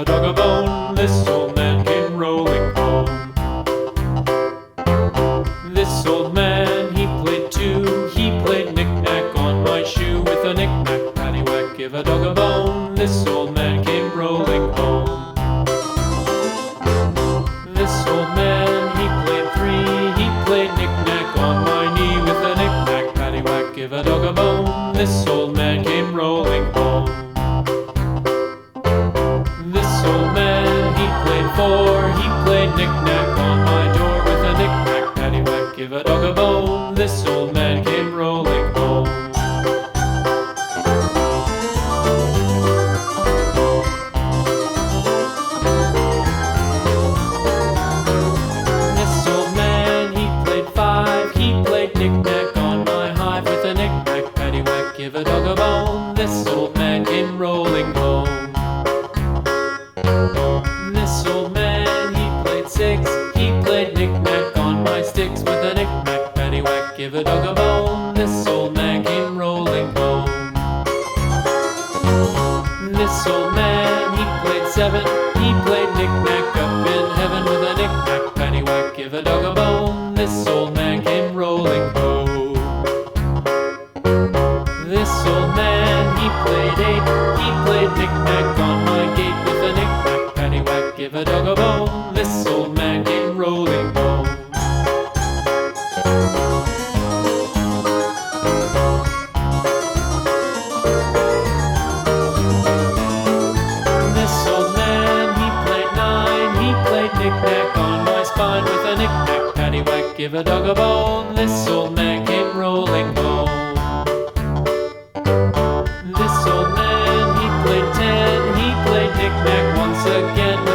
a dog a bone. This old man came rolling home. This old man, he played too. He played knick-knack on my shoe. With a knick-knack, paddywhack, give a dog a bone. This old man came rolling home. This old man, he played three. He played knick-knack on my knee. With a knick-knack, paddywhack, give a dog a bone. This old man came rolling home. This old man, he played four. He played knick-knack on my door. With a knick-knack, paddywhack, give a dog a bone. This old man came rolling home. This old man, he played five. He played knick-knack on my hive. With a knick-knack, paddywhack, give a dog a bone. This old man came rolling home. This old man, he played six. He played knick-knack on my sticks. With a knick-knack, paddywhack, give a dog a bone. This old man came rolling home. This old man, he played seven. He played knick-knack up in heaven. With a knick-knack, paddywhack, give a dog a bone. This old man came rolling home. This old man, he played eight. He played knick-knack on my gate. With a knick-knack, paddywhack, give a dog a bone. This old man came rolling home. This old man, he played nine. He played knick-knack on my spine. With a knick-knack, paddywhack, give a dog a bone. This old man came rolling home. This old man, he played ten. He played knick-knack once again.